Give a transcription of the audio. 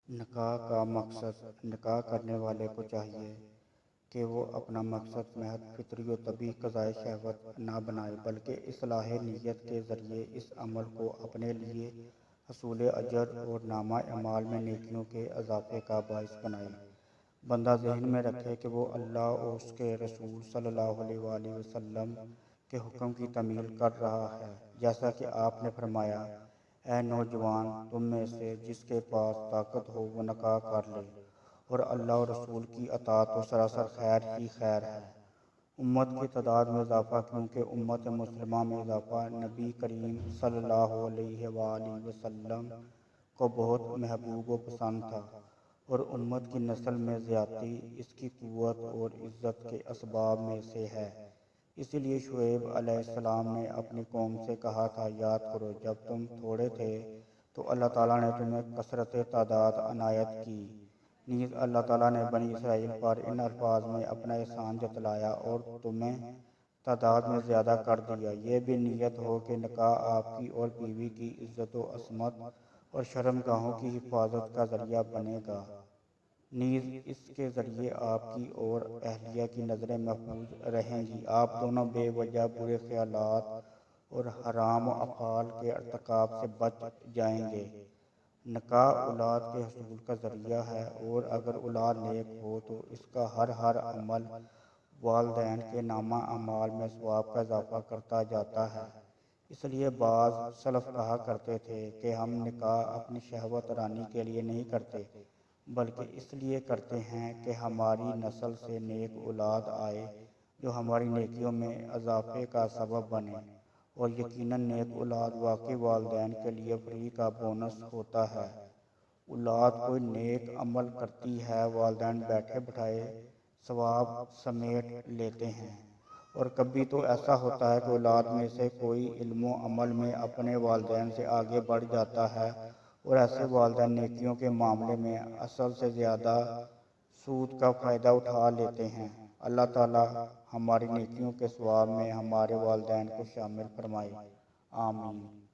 نکاح کا مقصد۔ نکاح کرنے والے کو چاہیے کہ وہ اپنا مقصد محض فطری و طبعی قضائے شہوت نہ بنائے، بلکہ اصلاح نیت کے ذریعے اس عمل کو اپنے لیے حصول اجر اور نامہ اعمال میں نیکیوں کے اضافے کا باعث بنائے۔ بندہ ذہن میں رکھے کہ وہ اللہ اور اس کے رسول صلی اللہ علیہ وآلہ وسلم کے حکم کی تعمیل کر رہا ہے، جیسا کہ آپ نے فرمایا، اے نوجوان، تم میں سے جس کے پاس طاقت ہو وہ نکاح کر لے، اور اللہ اور رسول کی اطاعت تو سراسر خیر ہی خیر ہے۔ امت کی تعداد میں اضافہ، کیونکہ امت مسلمہ میں اضافہ نبی کریم صلی اللہ علیہ وآلہ وسلم کو بہت محبوب و پسند تھا، اور امت کی نسل میں زیادتی اس کی قوت اور عزت کے اسباب میں سے ہے۔ اسی لیے شعیب علیہ السلام نے اپنی قوم سے کہا تھا، یاد کرو جب تم تھوڑے تھے تو اللہ تعالیٰ نے تمہیں کثرت تعداد عنایت کی۔ نیز اللہ تعالیٰ نے بنی اسرائیل پر ان الفاظ میں اپنا احسان جتلایا اور تمہیں تعداد میں زیادہ کر دیا۔ یہ بھی نیت ہو کہ نکاح آپ کی اور بیوی کی عزت و عصمت اور شرمگاہوں کی حفاظت کا ذریعہ بنے گا۔ نیز اس کے ذریعے آپ کی اور اہلیہ کی نظریں محفوظ رہیں گی، آپ دونوں بے وجہ برے خیالات اور حرام افعال کے ارتکاب سے بچ جائیں گے۔ نکاح اولاد کے حصول کا ذریعہ ہے، اور اگر اولاد نیک ہو تو اس کا ہر عمل والدین کے نامہ اعمال میں ثواب کا اضافہ کرتا جاتا ہے۔ اس لیے بعض سلف کہا کرتے تھے کہ ہم نکاح اپنی شہوت رانی کے لیے نہیں کرتے، بلکہ اس لیے کرتے ہیں کہ ہماری نسل سے نیک اولاد آئے جو ہماری نیکیوں میں اضافے کا سبب بنے، اور یقیناً نیک اولاد واقعی والدین کے لیے فری کا بونس ہوتا ہے۔ اولاد کوئی نیک عمل کرتی ہے، والدین بیٹھے بٹھائے ثواب سمیٹ لیتے ہیں، اور کبھی تو ایسا ہوتا ہے کہ اولاد میں سے کوئی علم و عمل میں اپنے والدین سے آگے بڑھ جاتا ہے، اور ایسے والدین نیکیوں کے معاملے میں اصل سے زیادہ سود کا فائدہ اٹھا لیتے ہیں۔ اللہ تعالیٰ ہماری نیکیوں کے ثواب میں ہمارے والدین کو شامل فرمائے، آمین۔